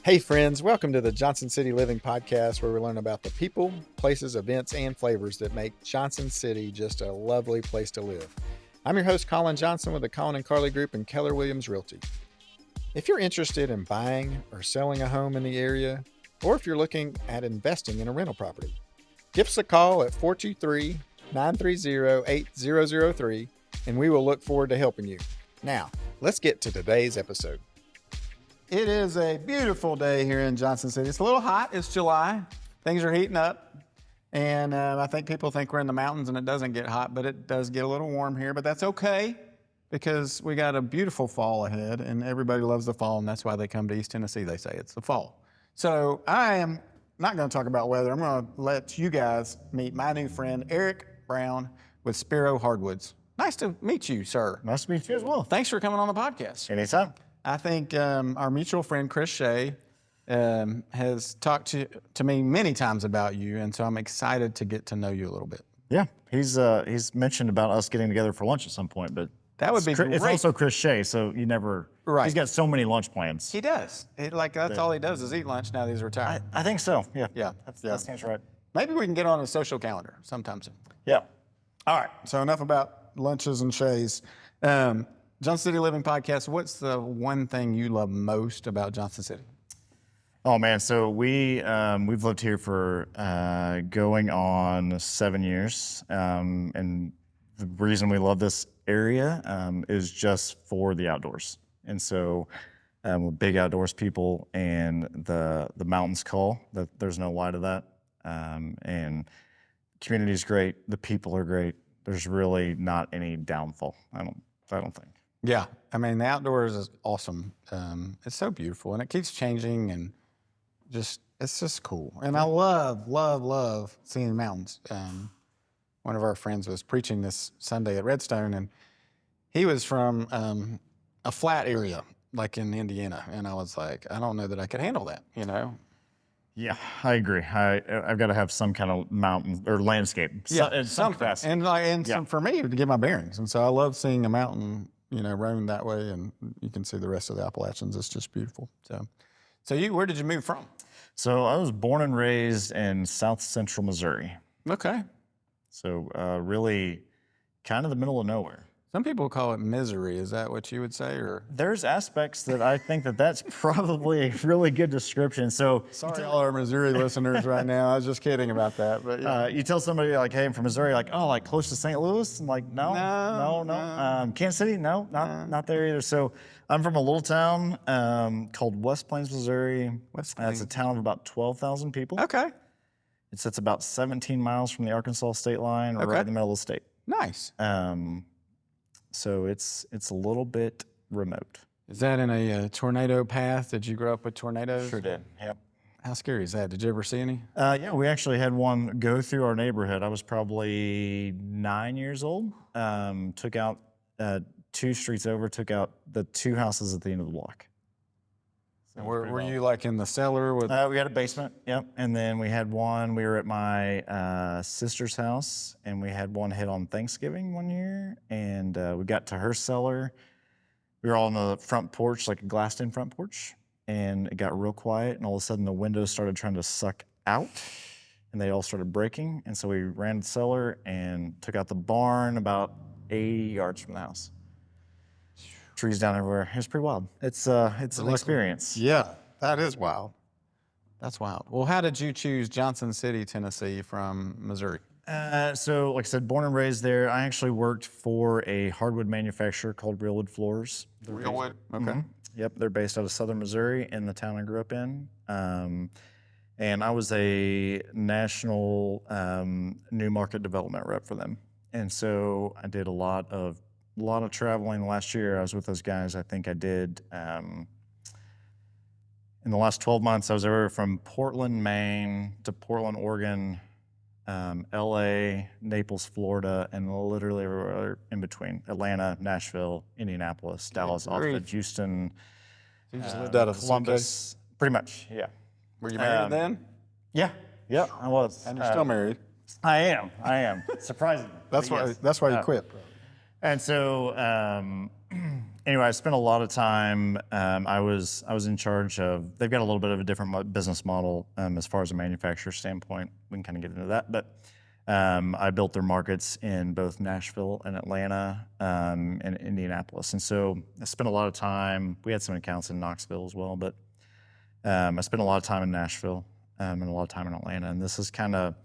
Hey friends, welcome to the Johnson City Living Podcast, where we learn about the people, places, events, and flavors that make Johnson City just a lovely place to live. I'm your host, Colin Johnson, with the Colin and Carly Group and Keller Williams Realty. If you're interested in buying or selling a home in the area, or if you're looking at investing in a rental property, give us a call at 423-930-8003, and we will look forward to helping you. Now, let's get to today's episode. It is a beautiful day here in Johnson City. It's a little hot. It's July. Things are heating up. And I think people think we're in the mountains and it doesn't get hot, but it does get a little warm here. But that's okay because we got a beautiful fall ahead and everybody loves the fall. And that's why they come to East Tennessee. They say it's the fall. So I am not going to talk about weather. I'm going to let you guys meet my new friend, Eric Brown with Spero Hardwoods. Nice to meet you, sir. Nice to meet you as well. Thanks for coming on the podcast. Anytime. I think our mutual friend, Chris Shea, has talked to me many times about you, and so I'm excited to get to know you a little bit. Yeah, he's mentioned about us getting together for lunch at some point, but that would be great. It's also Chris Shea, so you never. Right. He's got so many lunch plans. He does. That's all he does is eat lunch now that he's retired. I think so. Yeah. Yeah. That seems right. Maybe we can get on a social calendar sometime soon. Yeah. All right. So enough about lunches and Shays. Johnson City Living Podcast, what's the one thing you love most about Johnson City? Oh man, so we've lived here for going on 7 years, and the reason we love this area is just for the outdoors. And so we're big outdoors people, and the mountains call. There's no lie to that. And community is great. The people are great. There's really not any downfall. I don't think. Yeah, I mean, the outdoors is awesome. It's so beautiful, and it keeps changing, and it's just cool. And I love seeing the mountains. One of our friends was preaching this Sunday at Redstone, and he was from a flat area, like in Indiana, and I was like, I don't know that I could handle that, you know? Yeah, I agree. I've got to have some kind of mountain or landscape. Some capacity. And for me, to get my bearings. And so I love seeing a mountain, roam that way, and you can see the rest of the Appalachians. It's just beautiful. So where did you move from? So I was born and raised in South Central Missouri. Okay. So really kind of the middle of nowhere. Some people call it misery. Is that what you would say? Or there's aspects that I think that's probably a really good description. So sorry, all our Missouri listeners right now. I was just kidding about that. But yeah. You tell somebody like, "Hey, I'm from Missouri," like, "Oh, like close to St. Louis?" I'm like, "No. Kansas City? No, not there either." So I'm from a little town called West Plains, Missouri. It's a town of about 12,000 people. Okay. It sits about 17 miles from the Arkansas state line, right in the middle of the state. Nice. So it's a little bit remote. Is that in a tornado path? Did you grow up with tornadoes? Sure did, yep. How scary is that? Did you ever see any? Yeah, we actually had one go through our neighborhood. I was probably 9 years old. Took out 2 streets over, took out the 2 houses at the end of the block. So were you like in the cellar with? We had a basement, yep. And then we had one, we were at my sister's house, and we had one hit on Thanksgiving one year, and we got to her cellar. We were all on the front porch, like a glassed-in front porch, and it got real quiet, and all of a sudden the windows started trying to suck out, and they all started breaking, and so we ran to the cellar and took out the barn about 80 yards from the house. Trees down everywhere. It was pretty wild. It's an experience. Yeah, that is wild. That's wild. Well, how did you choose Johnson City, Tennessee from Missouri? So, like I said, born and raised there. I actually worked for a hardwood manufacturer called Spero Hardwood Floors. Realwood? Okay. Mm-hmm. Yep, they're based out of southern Missouri in the town I grew up in. And I was a national new market development rep for them. And so I did a lot of traveling last year. I was with those guys. I think I did, in the last 12 months, I was everywhere from Portland, Maine to Portland, Oregon, LA, Naples, Florida, and literally everywhere in between. Atlanta, Nashville, Indianapolis, Dallas, Austin, Houston, you just lived out of Columbus. Pretty much, yeah. Were you married then? Yeah, I was. And you're still married? I am. Surprisingly. That's why you quit. And so anyway, I spent a lot of time. I was in charge of. They've got a little bit of a different business model as far as a manufacturer standpoint. We can kind of get into that, but I built their markets in both Nashville and Atlanta and Indianapolis, and so I spent a lot of time. We had some accounts in Knoxville as well, but I spent a lot of time in Nashville and a lot of time in Atlanta. And this is kind of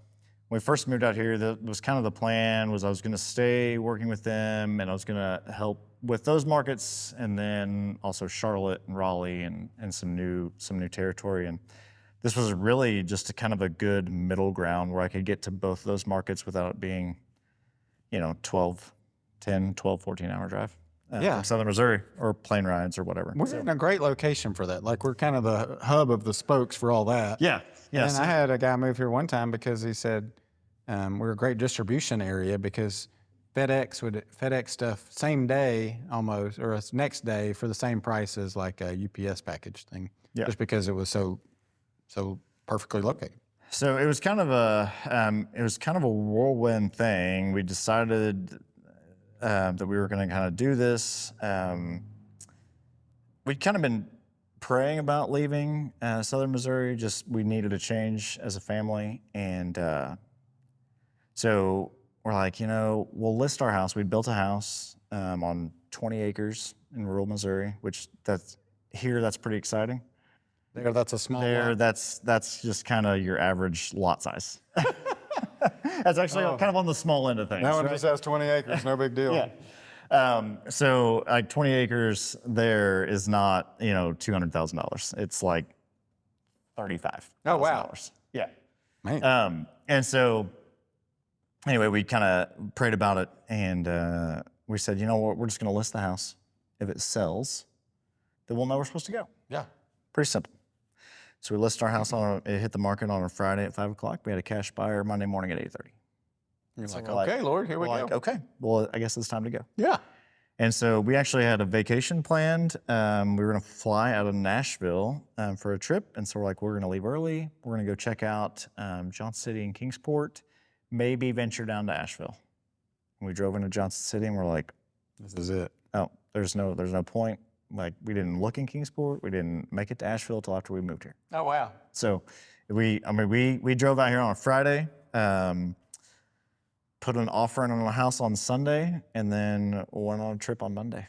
when we first moved out here. That was kind of the plan. Was I was going to stay working with them, and I was going to help with those markets, and then also Charlotte and Raleigh and some new territory. And this was really just a kind of a good middle ground where I could get to both of those markets without it being, 12, 14-hour drive from Southern Missouri, or plane rides or whatever. We're in a great location for that. Like, we're kind of the hub of the spokes for all that. Yeah. And I had a guy move here one time because he said we're a great distribution area because FedEx would FedEx stuff same day almost, or next day for the same price as like a UPS package thing. Yeah. Just because it was so perfectly located. So it was kind of a whirlwind thing. We decided that we were going to kind of do this. We'd kind of been praying about leaving Southern Missouri. Just we needed a change as a family, and so we're like, we'll list our house. We built a house on 20 acres in rural Missouri, which that's pretty exciting. There, that's a small There, lot. that's just kind of your average lot size. That's actually kind of on the small end of things. That one just has 20 acres, no big deal. Yeah. So like 20 acres there is not, $200,000. It's like $35,000. Oh, wow. Yeah. Man. And so anyway, we kind of prayed about it, and we said, you know what, we're just going to list the house. If it sells, then we'll know we're supposed to go. Yeah. Pretty simple. So we listed our house it hit the market on a Friday at 5 o'clock. We had a cash buyer Monday morning at 8:30. You're So like, we're okay, Lord, here we go. Okay, well, I guess it's time to go. Yeah. And so we actually had a vacation planned. We were going to fly out of Nashville for a trip. And so we're going to leave early. We're going to go check out Johnson City and Kingsport, maybe venture down to Asheville. And we drove into Johnson City, and we're like, This is it. oh, there's no point. Like, we didn't look in Kingsport. We didn't make it to Asheville until after we moved here. Oh, wow. So we drove out here on a Friday, put an offer in on a house on Sunday, and then went on a trip on Monday.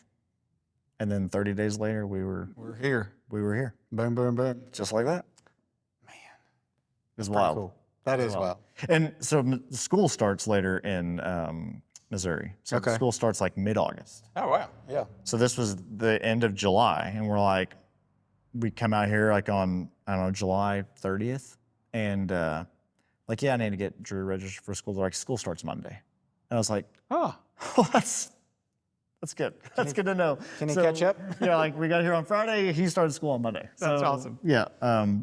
And then 30 days later, We're here. we were here, Boom, boom, boom. just like that. Man. It was Pretty wild. cool. That is wild. And so school starts later in Missouri. So Okay. school starts like mid-August. Oh, wow. Yeah. So this was the end of July, and we're like, we come out here like on, I don't know, July 30th, and like, yeah, I need to get Drew registered for school. They're like, school starts Monday. And I was like, Oh, well, that's good. That's good to know. can he catch up? Yeah, like we got here on Friday, he started school on Monday. That's So, awesome. Yeah,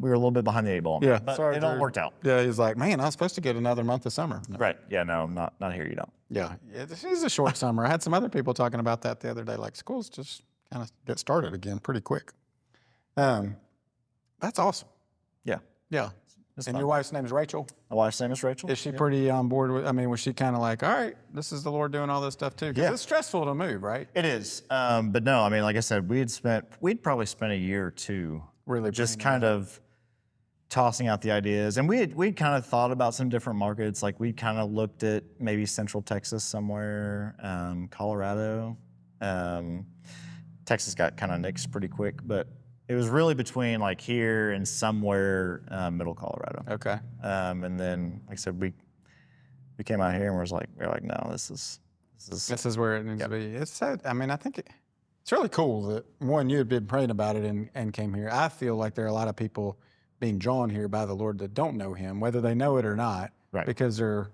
we were a little bit behind the 8 ball on Yeah, that, but sorry, it all Drew. worked out. Yeah, he's like, man, I was supposed to get another month of summer. No. Right, yeah, no, not here, you don't. Yeah, this is a short summer. I had some other people talking about that the other day. Like, schools just kind of get started again pretty quick. That's awesome. Yeah. Yeah. It's And fun. your wife's name is Rachel? My wife's name is Rachel. Is she pretty on board with, was she kind of like, all right, this is the Lord doing all this stuff too? Because Yeah. it's stressful to move, right? It is, but no, like I said, we'd probably spent a year or two Really just bringing kind of tossing out the ideas. And we'd kind of thought about some different markets. Like, we kind of looked at maybe Central Texas somewhere, Colorado. Texas got kind of nixed pretty quick, but it was really between like here and somewhere middle Colorado. Okay. And then, like I said, we came out here and we're like, no, this is This is where it needs to be. It's sad. I think it's really cool that, one, you had been praying about it and came here. I feel like there are a lot of people being drawn here by the Lord that don't know him, whether they know it or not. Right. Because we're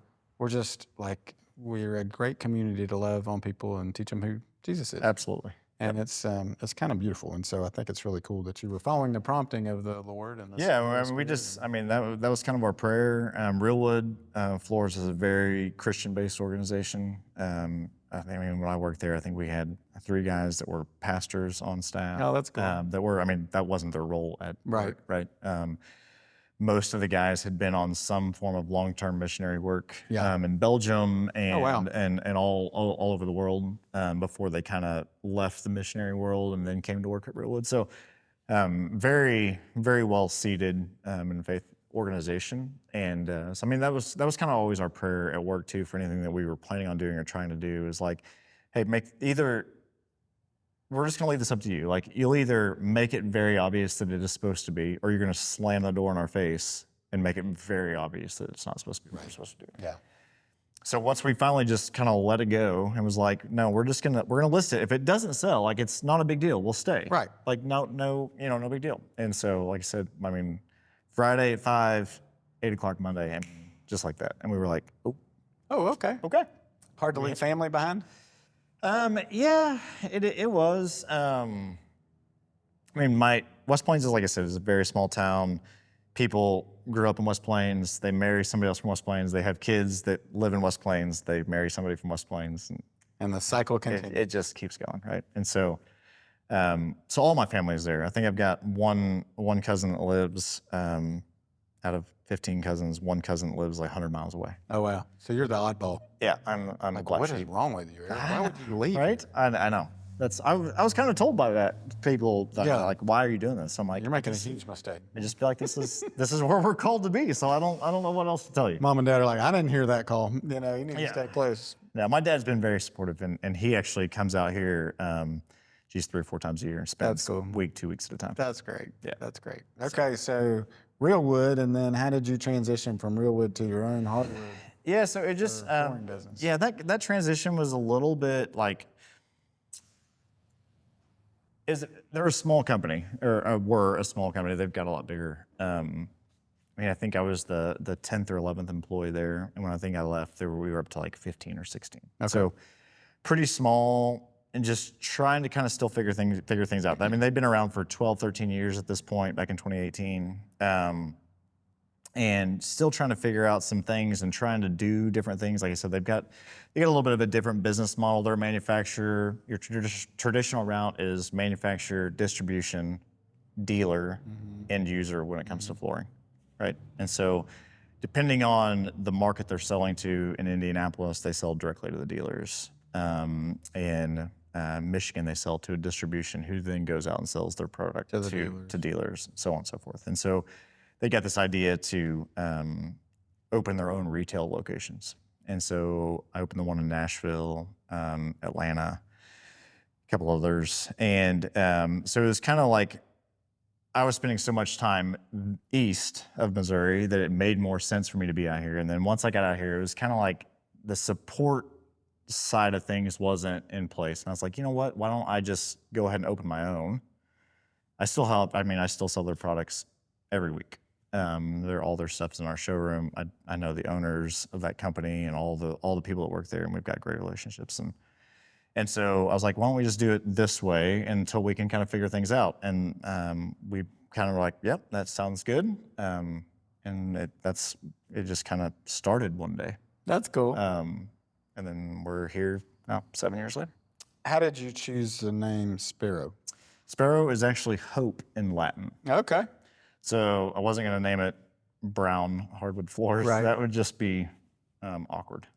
a great community to love on people and teach them who Jesus is. absolutely. And it's kind of beautiful. And so I think it's really cool that you were following the prompting of the Lord. And Yeah, that was kind of our prayer. Realwood Floors is a very Christian-based organization. When I worked there, I think we had 3 guys that were pastors on staff. Oh, that's cool. That wasn't their role at Right. work, right? most of the guys had been on some form of long-term missionary work Yeah. in Belgium and, wow. and all over the world before they kind of left the missionary world and then came to work at Realwood. So very, very well seated in faith organization. And so, I mean, that was kind of always our prayer at work too, for anything that we were planning on doing or trying to do, is like, hey, we're just going to leave this up to you. Like, you'll either make it very obvious that it is supposed to be, or you're going to slam the door in our face and make it very obvious that it's not supposed to be what we're supposed to do. Yeah. So once we finally just kind of let it go and was like, no, we're going to list it. If it doesn't sell, like, it's not a big deal. We'll stay. Right. Like, no, no big deal. And so, like I said, I mean, Friday at 5, 8 o'clock Monday, and just like that. And we were like, oh, okay. okay. Hard to leave family behind? Yeah, it was. I mean, West Plains is, like I said, is a very small town. People grew up in West Plains. They marry somebody else from West Plains. They have kids that live in West Plains. They marry somebody from West Plains. And the cycle continues. It just keeps going, right? And so, so all my family is there. I think I've got one cousin that lives out of 15 cousins. One cousin that lives like 100 miles away. Oh, wow. So you're the oddball. Yeah, I'm Like, black what is sheep. wrong with you, Eric? Why would you leave? Right? I know. I was kind of told by that people that, Yeah. like, why are you doing this? I'm like, You're making a huge mistake. I just feel like this is where we're called to be. So I don't know what else to tell you. Mom and dad are like, I didn't hear that call. You know, you need to Yeah. stay close. Yeah, my dad's been very supportive, and he actually comes out here, 3 or 4 times a year and spends That's cool. a week, 2 weeks at a time. That's great. Yeah. That's great. Okay, so Realwood, and then how did you transition from Realwood to your own hardwood? Yeah, so it just flooring business? yeah, that transition was a little bit like, they're a small company, or were a small company. They've got a lot bigger. I mean, I think I was the 10th or 11th employee there, and when I think I left, we were up to like 15 or 16. Okay. So pretty small, and just trying to kind of still figure things out. I mean, they've been around for 12, 13 years at this point, back in 2018. And still trying to figure out some things and trying to do different things. Like I said, they got a little bit of a different business model. They're a manufacturer. Your traditional route is manufacturer, distribution, dealer, end user when it comes to flooring, right? And so depending on the market they're selling to, in Indianapolis, they sell directly to the dealers. In Michigan, they sell to a distribution who then goes out and sells their product to dealers, so on and so forth. And so they got this idea to open their own retail locations. And so I opened the one in Nashville, Atlanta, a couple others. And so it was kind of like I was spending so much time east of Missouri that it made more sense for me to be out here. And then once I got out here, it was kind of like the support side of things wasn't in place. And I was like, you know what? Why don't I just go ahead and open my own? I still sell their products every week. All their stuff's in our showroom. I know the owners of that company and all the people that work there, and we've got great relationships. And so I was like, why don't we just do it this way until we can kind of figure things out? And we kind of were like, yep, that sounds good. And it just kind of started one day. That's cool. And then we're here now, 7 years later. How did you choose the name Spero? Spero is actually hope in Latin. Okay. So I wasn't going to name it Brown Hardwood Floors. Right. That would just be awkward.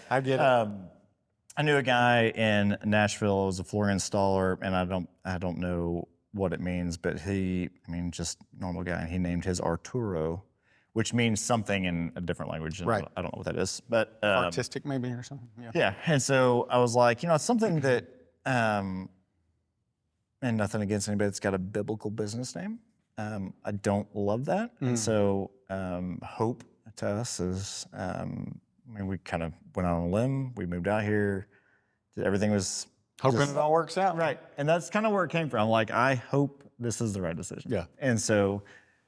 I get it. I knew a guy in Nashville who was a floor installer, and I don't know what it means, but just normal guy. And he named his Arturo, which means something in a different language. Right. I don't know what that is, but Artistic maybe or something. Yeah. yeah. And so I was like, it's something that, and nothing against anybody that's got a biblical business name. I don't love that. And so hope to us is, we kind of went on a limb. We moved out here. Everything was Hoping it all works out. right. And that's kind of where it came from. Like, I hope this is the right decision. Yeah. And so,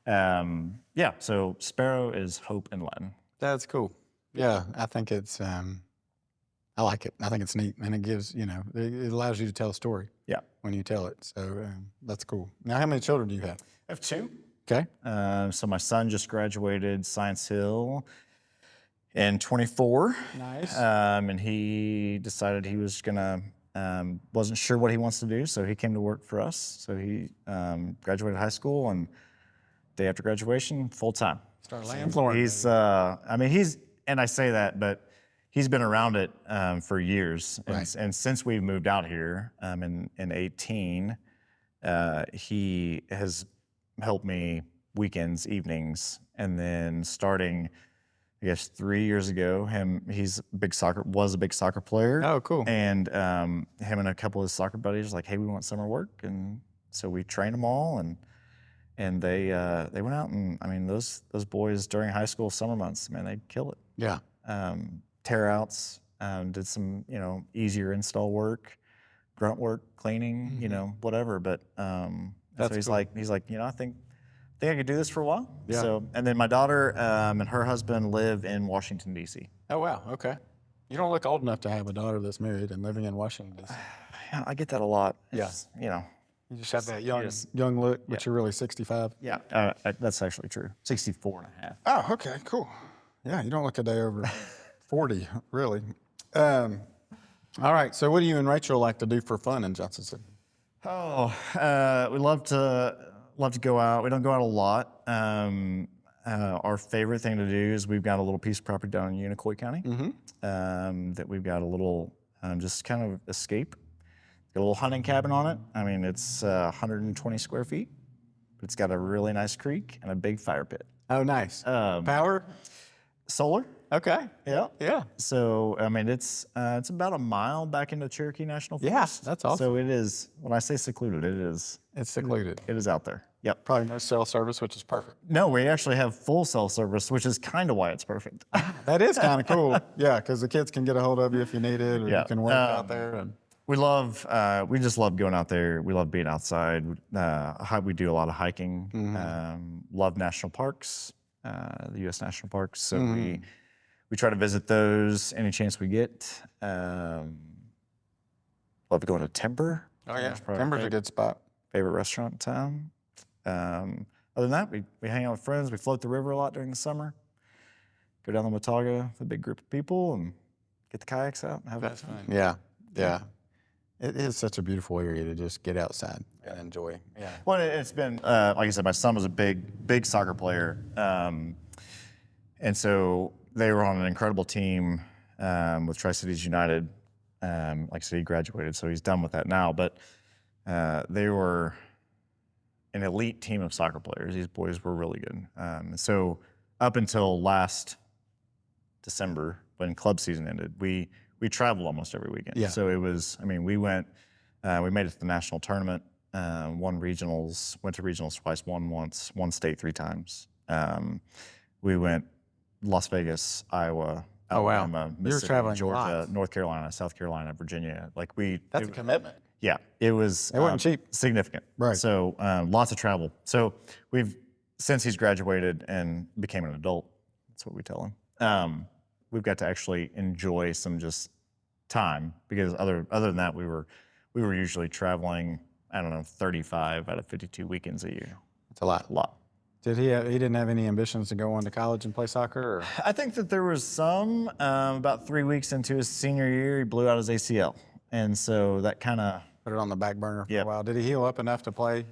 so Spero is hope in Latin. That's cool. Yeah, I think it's, I like it. I think it's neat, and it gives, it allows you to tell a story. Yeah. When you tell it. So that's cool. Now, how many children do you have? I have 2. Okay. So my son just graduated Science Hill in 24. Nice. And he decided he was gonna, wasn't sure what he wants to do, so he came to work for us. So he graduated high school and day after graduation, full time. Start laying flooring. He's, I mean, and I say that, but he's been around it for years. And since we moved out here in 18, he has helped me weekends, evenings, and then starting, I guess 3 years ago, was a big soccer player. Oh, cool. And him and a couple of his soccer buddies like, hey, we want summer work, and so we trained them all, and they went out, and I mean those boys during high school summer months, man, they'd kill it. Yeah. Tear outs, did some easier install work, grunt work, cleaning, whatever. But so he's cool. like, I think I could do this for a while. Yeah. So, and then my daughter and her husband live in Washington, D.C. Oh, wow. Okay. You don't look old enough to have a daughter that's married and living in Washington, D.C. Yeah, I get that a lot. Yeah. It's, You just have that young look, but you're really 65. yeah, that's actually true. 64 and a half. Oh, okay, cool. Yeah, you don't look a day over 40, really. All right, so what do you and Rachel like to do for fun in Johnson City? Oh, we love to go out. We don't go out a lot. Our favorite thing to do is we've got a little piece of property down in Unicoi County that we've got a little just kind of escape. Got a little hunting cabin on it. I mean, it's 120 square feet, but it's got a really nice creek and a big fire pit. Oh, nice. Power? Solar. Okay. Yeah. Yeah. So, I mean, it's about a mile back into Cherokee National Forest. Yeah, that's awesome. So it is, when I say secluded, it is. It's secluded. It is out there. Yep. Probably no cell service, which is perfect. No, we actually have full cell service, which is kind of why it's perfect. That is kind of cool. Yeah, because the kids can get a hold of you if you need it, or you can work out there. And we just love going out there. We love being outside. We do a lot of hiking. Love national parks, the U.S. national parks. So we try to visit those any chance we get. Love going to Timber. Oh yeah, Timber's a good spot. Favorite restaurant in town. Other than that, we hang out with friends. We float the river a lot during the summer. Go down the Watauga with a big group of people and get the kayaks out and have That's fun. fun. Yeah, yeah. It is such a beautiful area to just get outside and enjoy. Yeah. Well, it's been, like I said, my son was a big soccer player. And so they were on an incredible team with Tri-Cities United. Like I said, he graduated, so he's done with that now. But they were an elite team of soccer players. These boys were really good. So up until last December, when club season ended, we traveled almost every weekend. Yeah. So it was, I mean, we went, we made it to the national tournament, went to regionals twice, won once, won state 3 times. We went Las Vegas, Iowa, Alabama, Mississippi, traveling Georgia, lots. North Carolina, South Carolina, Virginia. That's a commitment. Yeah, it was. It wasn't cheap. Significant. Right. So lots of travel. So since he's graduated and became an adult, that's what we tell him. We've got to actually enjoy some just time, because other than that, we were usually traveling, I don't know, 35 out of 52 weekends a year. It's a lot. A lot. Did he didn't have any ambitions to go on to college and play soccer? Or? I think that there was some. About 3 weeks into his senior year, he blew out his ACL, and so that kind of Put it on the back burner for a while. Did he heal up enough to play?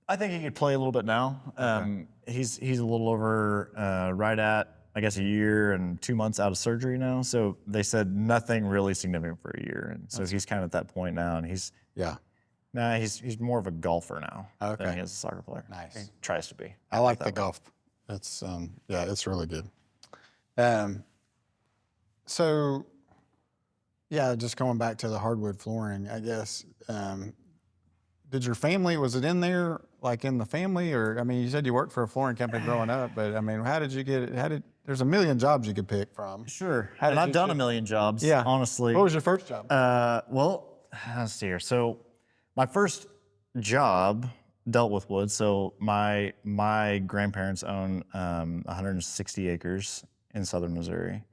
I think he could play a little bit now. He's a little over right at, I guess, a year and 2 months out of surgery now. So they said nothing really significant for a year, and so he's kind of at that point now. And he's more of a golfer now than he is a soccer player. Nice. He tries to be. I like the golf. It's it's really good. So, yeah, just going back to the hardwood flooring, I guess. Did your family, was it in there, like in the family? Or, I mean, you said you worked for a flooring company growing up, but I mean, how did you get it? There's a million jobs you could pick from. Sure. And I've done a million jobs, honestly. What was your first job? Well, let's see here. So my first job dealt with wood. So my grandparents own 160 acres in southern Missouri.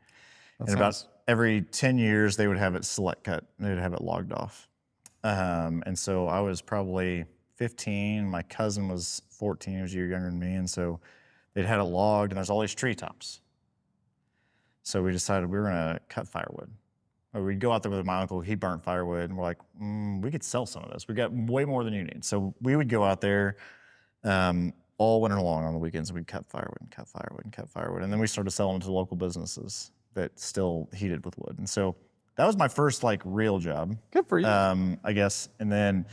And about every 10 years, they would have it select cut. They would have it logged off. And so I was probably 15. My cousin was 14. He was a year younger than me. And so they'd had it logged, and there's all these treetops. So we decided we were going to cut firewood. Or we'd go out there with my uncle. He burnt firewood. And we're like, we could sell some of this. We got way more than you need. So we would go out there. A all winter long on the weekends. We'd cut firewood and cut firewood and cut firewood. And then we started selling to local businesses that still heated with wood. And so that was my first like real job. Good for you. I guess. And then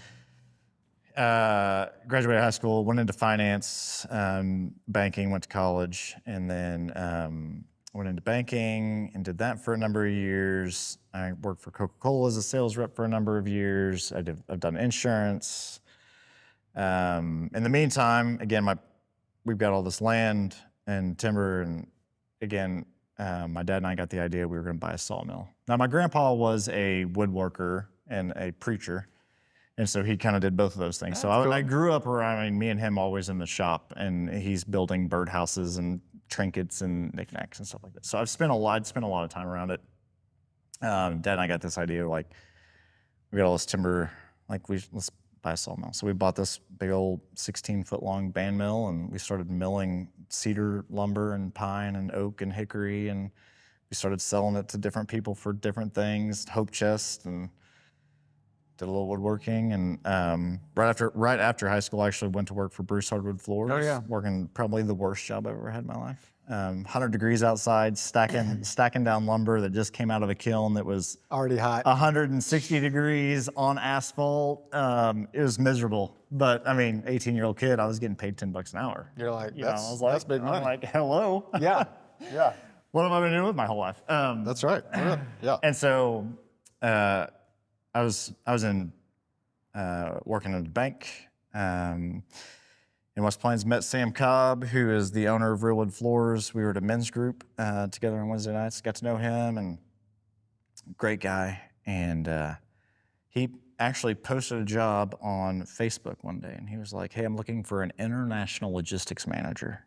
graduated high school, went into finance, banking, went to college, and then went into banking and did that for a number of years. I worked for Coca-Cola as a sales rep for a number of years. I've done insurance. In the meantime, again, we've got all this land and timber, and again, my dad and I got the idea we were going to buy a sawmill. Now, my grandpa was a woodworker and a preacher, and so he kind of did both of those things. That's cool. I grew up around, I mean, me and him always in the shop, and he's building birdhouses and trinkets and knickknacks and stuff like that. So I've spent a lot of time around it. Dad and I got this idea, like, we got all this timber, like, let's buy a sawmill. So we bought this big old 16-foot long band mill, and we started milling cedar lumber and pine and oak and hickory, and we started selling it to different people for different things, hope chest, and did a little woodworking. And right after high school, I actually went to work for Spero Hardwood Floors. Oh, yeah. Working probably the worst job I've ever had in my life. 100 degrees outside, stacking down lumber that just came out of a kiln that was Already hot. 160 degrees on asphalt. It was miserable. But I mean, 18-year-old kid, I was getting paid $10 an hour. You're like, You know, that's, I was like, that's big money. I'm like, hello. Yeah, yeah. What have I been doing with my whole life? That's right. Yeah. And so I was in working at a bank in West Plains. Met Sam Cobb, who is the owner of Spero Hardwood Floors. We were at a men's group together on Wednesday nights. Got to know him, and great guy. And he actually posted a job on Facebook one day, and he was like, "Hey, I'm looking for an international logistics manager."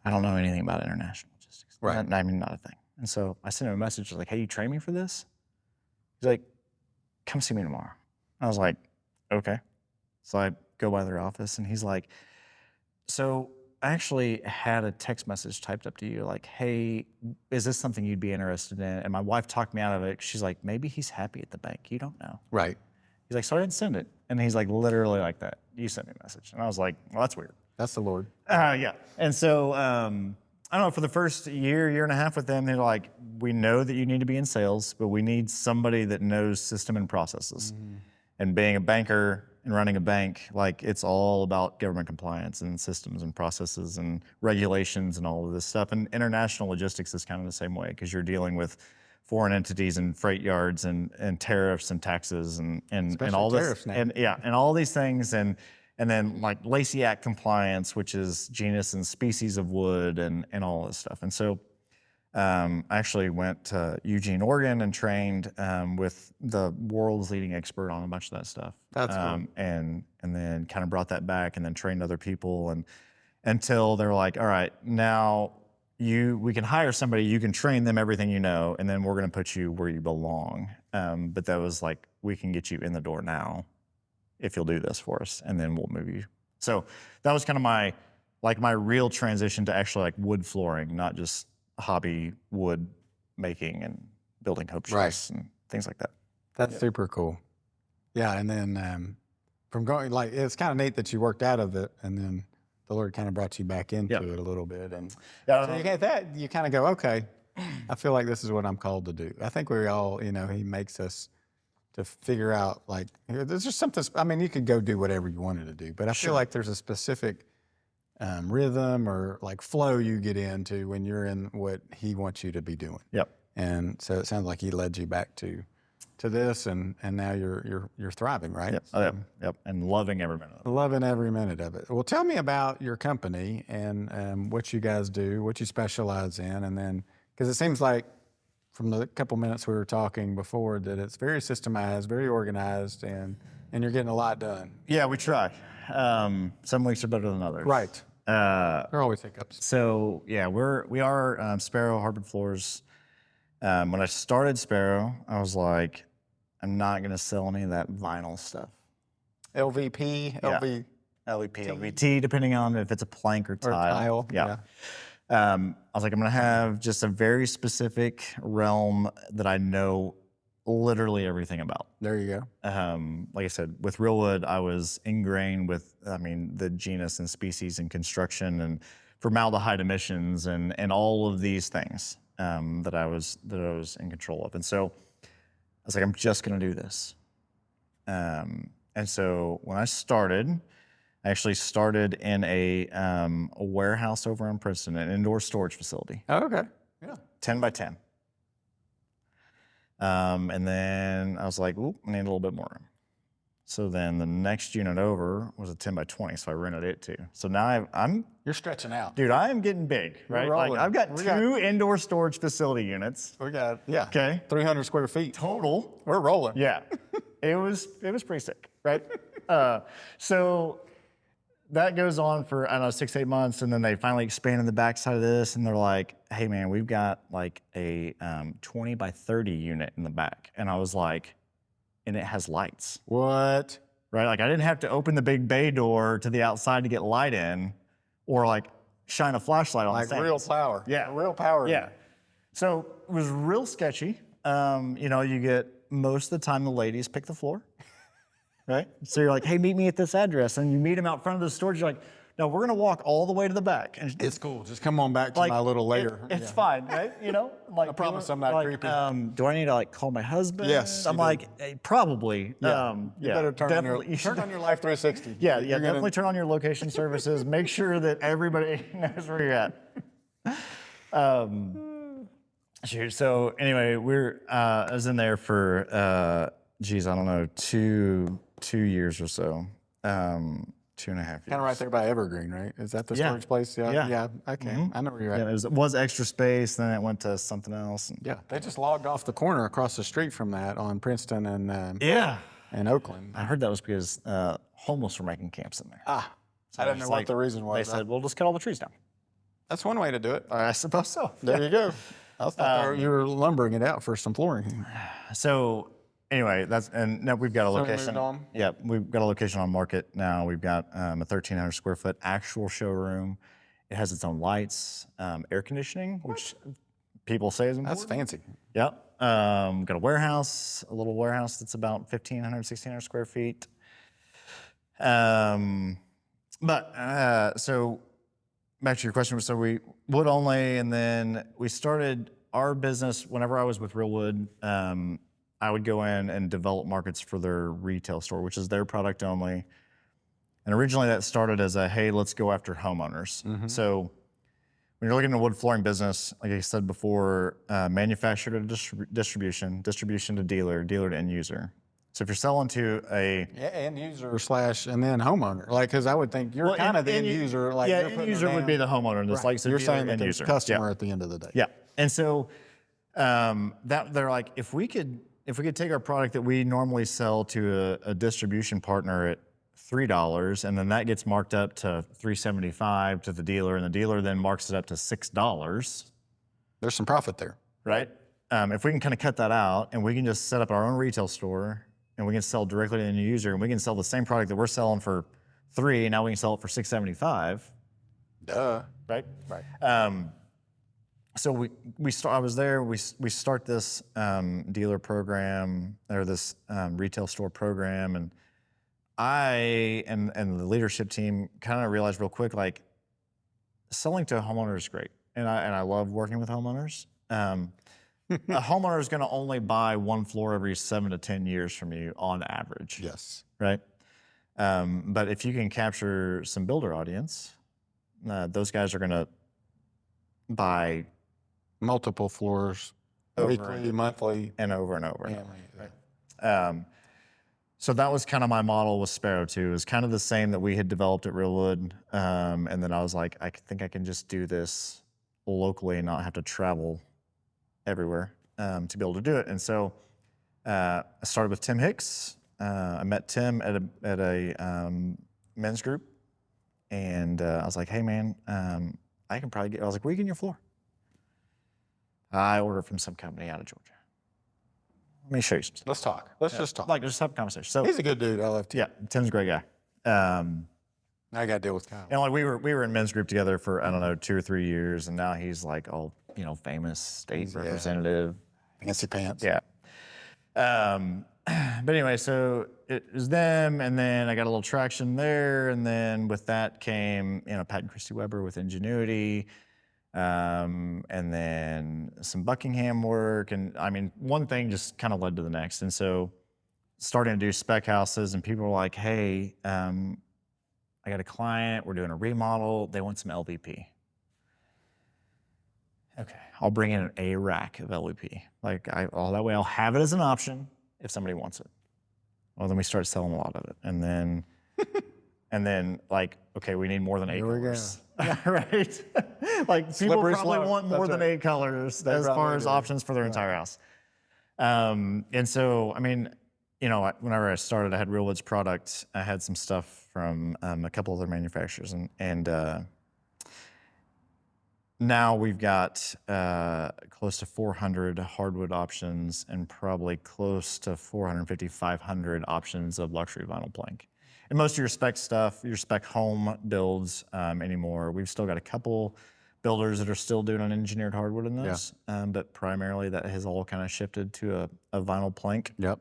I don't know anything about international logistics. Right. I mean, not a thing. And so I sent him a message, I was like, "Hey, you train me for this?" He's like, "Come see me tomorrow." I was like, "Okay." So I go by their office, and he's like, "So I actually had a text message typed up to you, like, hey, is this something you'd be interested in?" And my wife talked me out of it. She's like, "Maybe he's happy at the bank. You don't know." Right. He's like, "So I didn't send it." And he's like, literally like that. "You sent me a message." And I was like, "Well, that's weird." That's the Lord. Yeah. And so, I don't know, for the first year and a half with them, they're like, "We know that you need to be in sales, but we need somebody that knows system and processes." And being a banker and running a bank, like, it's all about government compliance and systems and processes and regulations and all of this stuff. And international logistics is kind of the same way, because you're dealing with foreign entities and freight yards and tariffs and taxes and all this. tariffs now. And all these things. And then like Lacey Act compliance, which is genus and species of wood and all this stuff. And so I actually went to Eugene, Oregon, and trained with the world's leading expert on a bunch of that stuff. That's cool. And then kind of brought that back and then trained other people, and until they were like, "All right, now we can hire somebody, you can train them everything you know, and then we're going to put you where you belong." But that was like, "We can get you in the door now if you'll do this for us, and then we'll move you." So that was kind of my real transition to actually like wood flooring, not just hobby wood making and building hope chests and things like that. That's super cool. Yeah, and then from going, like, it's kind of neat that you worked out of it, and then the Lord kind of brought you back into it a little bit. And so you get that, you kind of go, okay, I feel like this is what I'm called to do. I think we all, he makes us to figure out, like, there's just something, I mean, you could go do whatever you wanted to do, but I feel like there's a specific rhythm or like flow you get into when you're in what he wants you to be doing. Yep. And so it sounds like he led you back to this, and now you're thriving, right? Yep. So, Yep. And loving every minute of it. loving every minute of it. Well, tell me about your company and what you guys do, what you specialize in, and then, because it seems like from the couple minutes we were talking before that it's very systemized, very organized, and you're getting a lot done. Yeah, we try. Some weeks are better than others. Right. There are always hiccups. So yeah, we are Spero Hardwood Floors. When I started Spero, I was like, I'm not going to sell any of that vinyl stuff. LVP, LVP, LVT, depending on if it's a plank or tile. Yeah. I was like, I'm going to have just a very specific realm that I know literally everything about. There you go. Like I said, with Realwood, I was ingrained with, the genus and species and construction and formaldehyde emissions and all of these things that I was in control of. And so I was like, I'm just going to do this. And so when I actually started in a warehouse over in Princeton, an indoor storage facility. Oh, okay. Yeah. 10 by 10. And then I was like, oop, I need a little bit more room. So then the next unit over was a 10 by 20, so I rented it too. So now I'm You're stretching out. dude, I am getting big, right? Like I've got two indoor storage facility units. We got, 300 square feet. Total. We're rolling. Yeah. It was pretty sick, right? So that goes on for, 6-8 months, and then they finally expanded the backside of this, and they're like, hey man, we've got like a 20 by 30 unit in the back. And I was like, and it has lights. What? Right? Like I didn't have to open the big bay door to the outside to get light in or like shine a flashlight on Like things. real power. Yeah. Real power. Yeah. So it was real sketchy. You get most of the time the ladies pick the floor, right? So you're like, hey, meet me at this address. And you meet them out front of the storage. You're like, no, we're going to walk all the way to the back. And It's cool. Just come on back to my little layer. It's fine, right? Like, I promise I'm not creepy. Do I need to like call my husband? Yes, I'm you do. like, hey, probably. You better turn on definitely. your Life 360. Yeah, definitely turn on your location services. Make sure that everybody knows where you're at. Shoot. So anyway, I was in there for, I don't know, two years or so. 2.5 years. Kind of right there by Evergreen, right? Is that the storage place? Yeah. Yeah. Okay. Mhm. I know where you're at. Yeah, it was extra space, then it went to something else. Yeah. They just logged off the corner across the street from that on Princeton and Oakland. I heard that was because homeless were making camps in there. Ah. So I didn't know what the reason was. They said, well, just cut all the trees down. That's one way to do it. I suppose so. There you go. I thought you were lumbering it out for some flooring. So anyway, now we've got a So we location. moved on? Yeah, we've got a location on market now. We've got a 1,300 square foot actual showroom. It has its own lights, air conditioning, which people say is important. That's fancy. Yep. Got a warehouse, a little warehouse that's about 1,500, 1,600 square feet. So back to your question, so we wood only, and then we started our business whenever I was with Realwood. I would go in and develop markets for their retail store, which is their product only. And originally that started as hey, let's go after homeowners. Mm-hmm. So when you're looking at a wood flooring business, like I said before, manufacturer to distribution to dealer to end user. So if you're selling to end user / and then homeowner, because I would think you're kind of the end user. End user would be the homeowner. That's right. so You're saying end the user. customer at the end of the day. Yeah, and so that they're like, if we could take our product that we normally sell to a distribution partner at $3, and then that gets marked up to $3.75 to the dealer, and the dealer then marks it up to $6. There's some profit there, right? If we can kind of cut that out, and we can just set up our own retail store, and we can sell directly to the end user, and we can sell the same product that we're selling for $3, and now we can sell it for $6.75. Duh. Right? Right. So I was there. We start this dealer program or this retail store program, and I and the leadership team kind of realized real quick, like selling to a homeowner is great, and I love working with homeowners. A homeowner is going to only buy one floor every 7 to 10 years from you on average. Yes. Right. But if you can capture some builder audience, those guys are going to buy Multiple floors, weekly, monthly, and over and over. Family, right? So that was kind of my model with Spero too. It was kind of the same that we had developed at Realwood. And then I was like, I think I can just do this locally and not have to travel everywhere to be able to do it. And so I started with Tim Hicks. I met Tim at a men's group, and I was like, hey man, I can probably get, I was like, where are you getting your floor? I ordered from some company out of Georgia. Let me show you some stuff. Let's talk. Let's just talk. Just have a conversation. So He's a good dude. I love Tim. yeah, Tim's a great guy. I got to deal with Kyle. And like we were in men's group together for 2 or 3 years, and now he's like all famous state representative. Fancy pants. Yeah. But anyway, so it was them, and then I got a little traction there, and then with that came, Pat and Christy Weber with Ingenuity, and then some Buckingham work, and I mean, one thing just kind of led to the next, and so starting to do spec houses, and people were like, "Hey, I got a client, we're doing a remodel, they want some LVP." Okay, I'll bring in a rack of LVP. That way I'll have it as an option if somebody wants it. Well, then we start selling a lot of it. And then, okay, we need more than 8 colors. Right? People Slippery probably slope. want more than 8 colors as far as options for their entire house. And so, I mean, whenever I started, I had Realwood's product. I had some stuff from a couple other manufacturers, and now we've got close to 400 hardwood options and probably close to 450, 500 options of luxury vinyl plank. And most of your spec stuff, your spec home builds anymore, we've still got a couple builders that are still doing an engineered hardwood in those, but primarily that has all kind of shifted to a vinyl plank. Yep.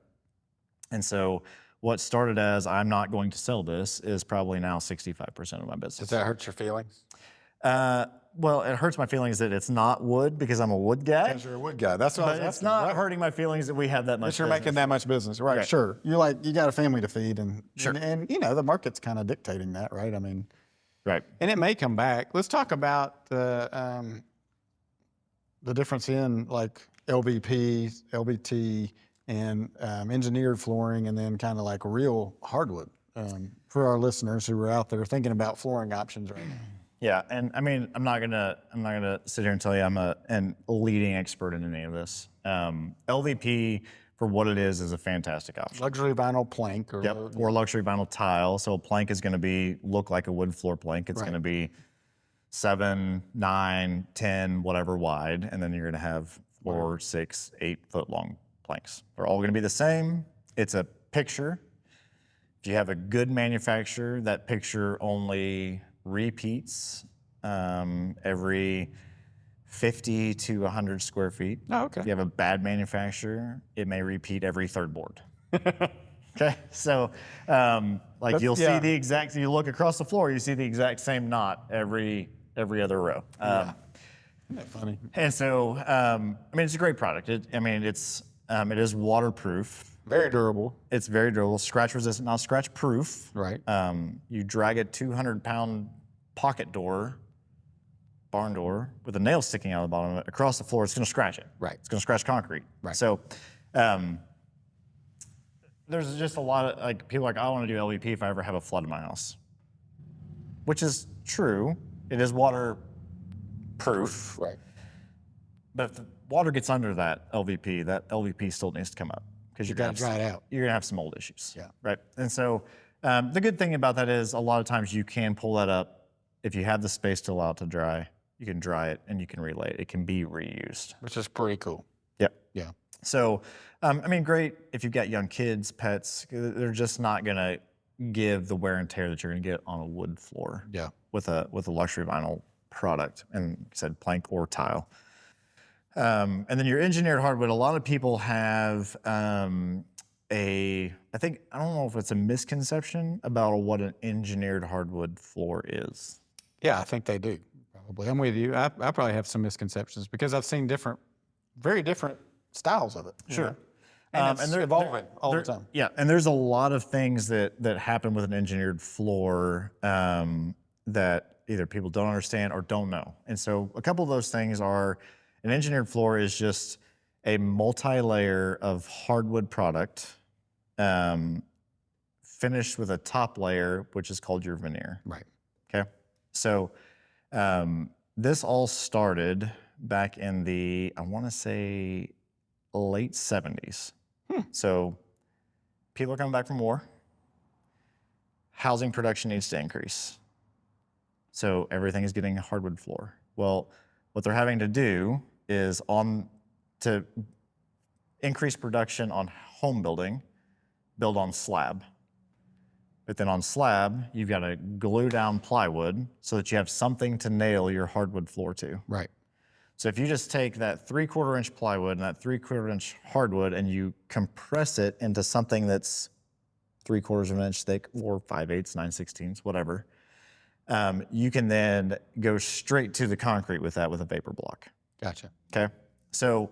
And so what started as I'm not going to sell this is probably now 65% of my business. Does that hurt your feelings? Well, it hurts my feelings that it's not wood because I'm a wood guy. Because you're a wood guy. That's what I was But it's asking, not right? hurting my feelings that we have that much That you're making that much business, right? Right. Sure. You got a family to feed, and Sure. and the market's kind of dictating that, right? I mean, Right. and it may come back. Let's talk about the difference in like LVP, LVT, and engineered flooring, and then kind of like real hardwood for our listeners who are out there thinking about flooring options right now. Yeah, and I mean, I'm not gonna sit here and tell you I'm a leading expert in any of this. LVP, for what it is a fantastic option. Luxury vinyl plank, Or luxury vinyl tile. So a plank is going to look like a wood floor plank. It's going to be 7, 9, 10, whatever wide, and then you're going to have 4, 6, 8 foot long planks. They're all going to be the same. It's a picture. If you have a good manufacturer, that picture only repeats every 50 to 100 square feet. Oh, okay. If you have a bad manufacturer, it may repeat every third board. Okay, so you'll see the exact. You look across the floor, you see the exact same knot every other row. Isn't that funny? And so, I mean, it's a great product. It is waterproof. Very durable. It's very durable, scratch resistant, not scratch proof. Right. You drag a 200-pound pocket door, barn door, with a nail sticking out of the bottom of it across the floor, it's going to scratch it. Right. It's going to scratch concrete. Right. So there's just a lot of people are like, I want to do LVP if I ever have a flood in my house, which is true. It is waterproof. Right. But if the water gets under that LVP still needs to come up. Because You got to dry it out. You're gonna have some old issues. Yeah. Right. And so the good thing about that is a lot of times you can pull that up if you have the space to allow it to dry. You can dry it and you can relay it. It can be reused. Which is pretty cool. Yep. Yeah. So I mean, great if you've got young kids, pets. They're just not gonna give the wear and tear that you're gonna get on a wood floor. Yeah. With a luxury vinyl product, and like I said, plank or tile. And then your engineered hardwood, a lot of people have I don't know if it's a misconception about what an engineered hardwood floor is. Yeah, I think they do. Probably. I'm with you. I probably have some misconceptions because I've seen very different styles of it. Sure. And it's evolving all the time. Yeah, and there's a lot of things that happen with an engineered floor that either people don't understand or don't know. And so a couple of those things are, an engineered floor is just a multi-layer of hardwood product finished with a top layer, which is called your veneer. Right. Okay. So this all started back in the, I want to say, late 70s. So people are coming back from war. Housing production needs to increase. So everything is getting a hardwood floor. Well, what they're having to do is to increase production on home building, build on slab. But then on slab, you've got to glue down plywood so that you have something to nail your hardwood floor to. Right. So if you just take that 3/4 inch plywood and that 3/4 inch hardwood and you compress it into something that's 3/4 of an inch thick or 5/8, 9/16, whatever, you can then go straight to the concrete with that with a vapor block. Gotcha. Okay. So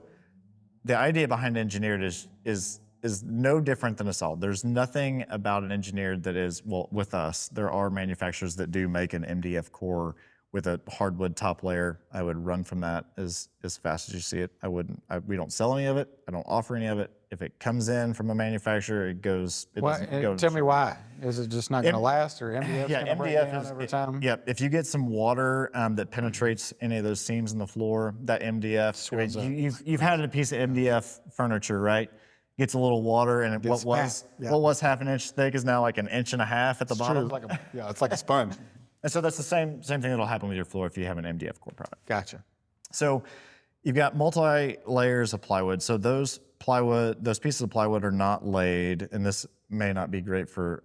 the idea behind engineered is no different than a solid. There's nothing about an engineered that is, well, with us, there are manufacturers that do make an MDF core with a hardwood top layer. I would run from that as fast as you see it. We don't sell any of it. I don't offer any of it. If it comes in from a manufacturer, it goes. Tell me why. Is it just not going to last, or MDF Yeah, going to break MDF down over time? Yeah, if you get some water that penetrates any of those seams in the floor, that MDF, you've had a piece of MDF furniture, right? Gets a little water, and what was half an inch thick is now like an inch and a half at the bottom. True. It's like a sponge. And so that's the same thing that'll happen with your floor if you have an MDF core product. Gotcha. So you've got multi-layers of plywood. So those pieces of plywood are not laid, and this may not be great for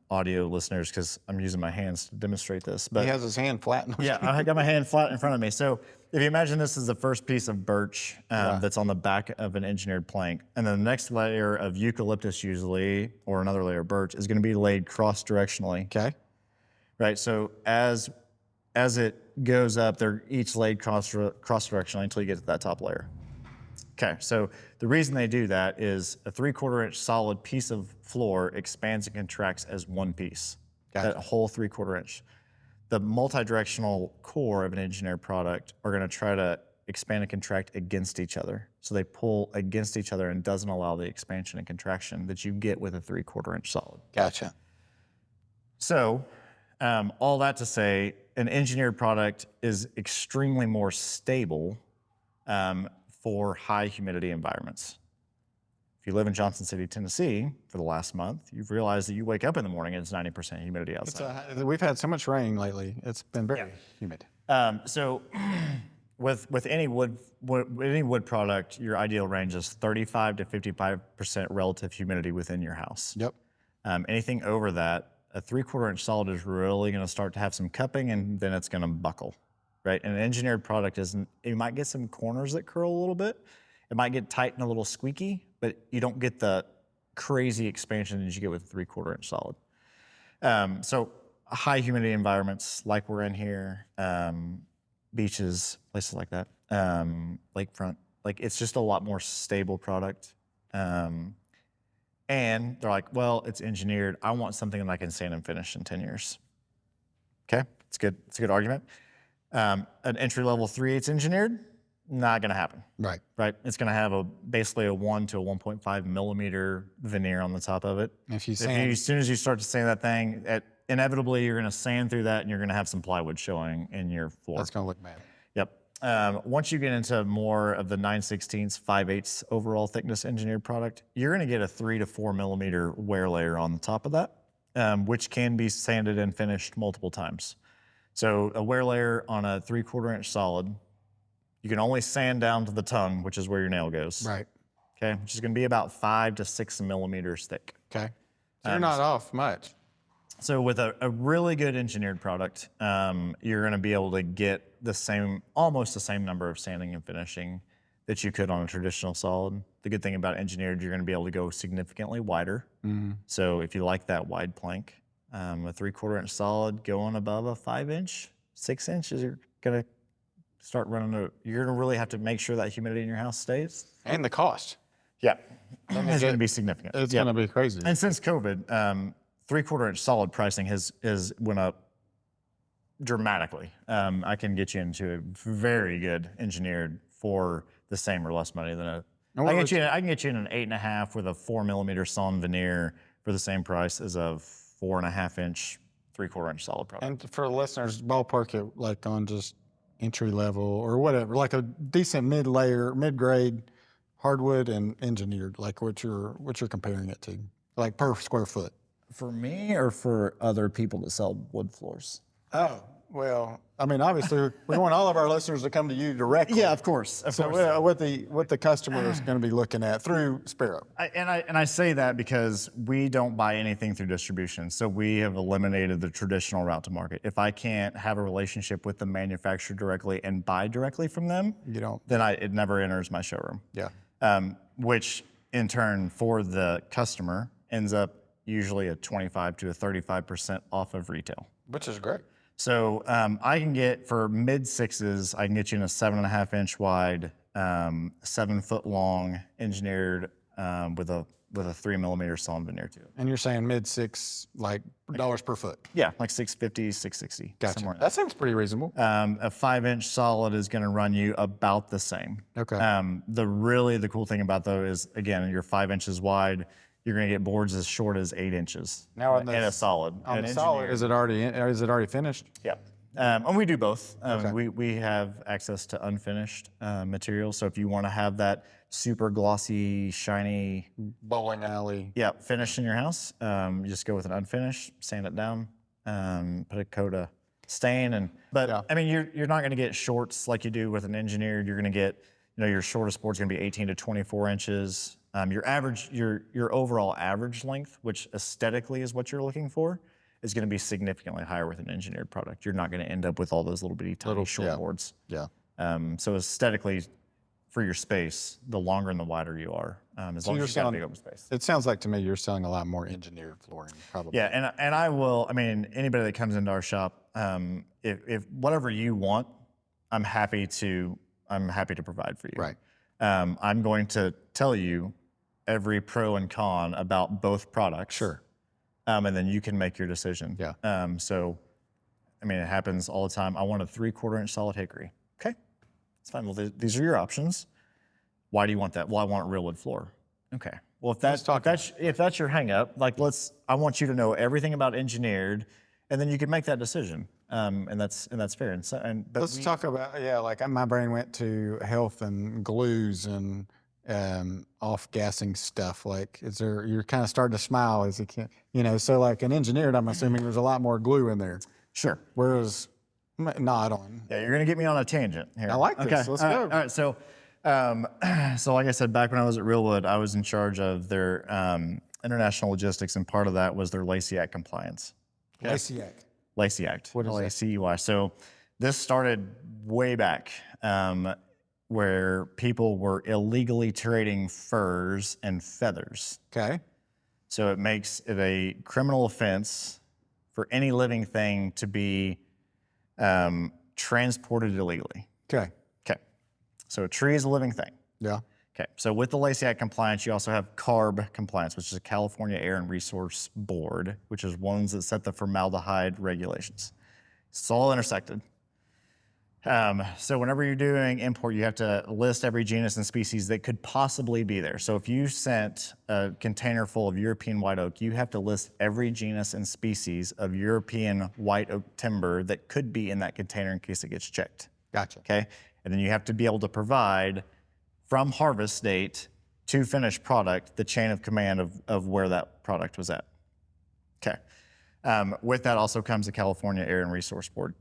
audio listeners because I'm using my hands to demonstrate this. But he has his hand flat. Yeah, I got my hand flat in front of me. So if you imagine this is the first piece of birch that's on the back of an engineered plank, and then the next layer of eucalyptus usually, or another layer of birch, is going to be laid cross-directionally. Okay. Right, so as it goes up, they're each laid cross-directionally until you get to that top layer. Okay, so the reason they do that is a 3/4 inch solid piece of floor expands and contracts as one piece. Gotcha. That whole 3/4 inch. The multi-directional core of an engineered product are going to try to expand and contract against each other. So they pull against each other and doesn't allow the expansion and contraction that you get with a 3/4 inch solid. Gotcha. So all that to say, an engineered product is extremely more stable for high humidity environments. If you live in Johnson City, Tennessee, for the last month, you've realized that you wake up in the morning and it's 90% humidity outside. We've had so much rain lately. It's been very humid. So with any wood product, your ideal range is 35 to 55% relative humidity within your house. Yep. Anything over that, a 3/4 inch solid is really going to start to have some cupping, and then it's going to buckle, right? And an engineered product you might get some corners that curl a little bit. It might get tight and a little squeaky, but you don't get the crazy expansion that you get with a 3/4 inch solid. So high humidity environments like we're in here, beaches, places like that, lakefront, it's just a lot more stable product. And they're like, well, it's engineered. I want something that I can sand and finish in 10 years. Okay, it's good. It's a good argument. An entry-level 3/8 engineered, not going to happen. Right. Right. It's going to have basically a 1 to a 1.5 millimeter veneer on the top of it. As soon as you start to sand that thing, inevitably you're going to sand through that, and you're going to have some plywood showing in your floor. That's going to look bad. Yep. Once you get into more of the 9/16, 5/8 overall thickness engineered product, you're going to get a 3 to 4 millimeter wear layer on the top of that, which can be sanded and finished multiple times. So a wear layer on a 3/4 inch solid, you can only sand down to the tongue, which is where your nail goes. Right. Okay, which is going to be about 5 to 6 millimeters thick. Okay. So you're not off much. So with a really good engineered product, you're going to be able to get almost the same number of sanding and finishing that you could on a traditional solid. The good thing about engineered, you're going to be able to go significantly wider. Mm-hmm. So if you like that wide plank, a 3/4 inch solid going above a 5 inch, 6 inches, you're going to start running. You're going to really have to make sure that humidity in your house stays. And the cost. Yeah, it's going to be significant. It's going to be crazy. And since COVID, 3/4 inch solid pricing has went up dramatically. I can get you into a very good engineered for the same or less money than I can get you in an 8.5 with a 4 millimeter sawn veneer for the same price as a 4.5 inch, 3/4 inch solid product. And for the listeners, ballpark it like on just entry level or whatever, like a decent mid-grade hardwood and engineered, like what you're comparing it to, like per square foot. For me or for other people that sell wood floors? Oh, well, I mean, obviously, we want all of our listeners to come to you directly. Yeah, of course. So what the customer is going to be looking at through Spero. I say that because we don't buy anything through distribution. So we have eliminated the traditional route to market. If I can't have a relationship with the manufacturer directly and buy directly from them, then it never enters my showroom. Yeah. Which in turn for the customer ends up usually at 25 to 35% off of retail. Which is great. So I can get, for mid sixes, I can get you in a 7.5 inch wide, 7 foot long, engineered with a 3 millimeter sawn veneer to it. And you're saying mid six, like dollars per foot? Yeah, like 650, 660. Gotcha. Somewhere. That sounds pretty reasonable. A 5 inch solid is going to run you about the same. Okay. The cool thing about though is, again, you're 5 inches wide. You're going to get boards as short as 8 inches. Now and a solid. On the solid, is it already finished? Yeah. And we do both. Okay. We have access to unfinished materials. So if you want to have that super glossy, shiny Bowling alley. yeah, finish in your house, you just go with an unfinished, sand it down, put a coat of stain, but I mean you're not going to get shorts like you do with an engineered. You're going to get, your shortest board's going to be 18 to 24 inches. Your overall average length, which aesthetically is what you're looking for, is going to be significantly higher with an engineered product. You're not going to end up with all those little bitty tiny short boards. Yeah. So aesthetically, for your space, the longer and the wider you are, as long as you've got a big open space. It sounds like to me you're selling a lot more engineered flooring, probably. Yeah, and I will. I mean, anybody that comes into our shop, if whatever you want, I'm happy to provide for you. Right. I'm going to tell you every pro and con about both products. Sure. And then you can make your decision. Yeah. So, I mean, it happens all the time. I want a 3/4 inch solid hickory. Okay, it's fine. Well, these are your options. Why do you want that? Well, I want real wood floor. Okay. Well, if that's your hang up, I want you to know everything about engineered, and then you can make that decision. And that's fair. Let's talk about, like my brain went to health and glues and off-gassing stuff. Like, you're kind of starting to smile as you can, so like an engineered, I'm assuming there's a lot more glue in there. Sure. Whereas not on. Yeah, you're going to get me on a tangent here. I like this. Okay. Let's go. All right. So, so like I said, back when I was at Realwood, I was in charge of their international logistics, and part of that was their Lacey Act compliance. Lacey Act. Lacey Act. What is that? L-A-C-E-Y. So this started way back, where people were illegally trading furs and feathers. Okay. So it makes it a criminal offense for any living thing to be transported illegally. Okay. Okay. So a tree is a living thing. Yeah. Okay. So with the Lacey Act compliance, you also have CARB compliance, which is a California Air and Resource Board, which is ones that set the formaldehyde regulations. It's all intersected. So whenever you're doing import, you have to list every genus and species that could possibly be there. So if you sent a container full of European white oak, you have to list every genus and species of European white oak timber that could be in that container in case it gets checked. Gotcha. Okay? And then you have to be able to provide, from harvest date to finished product, the chain of command of where that product was at. Okay. With that also comes the California Air and Resource Board,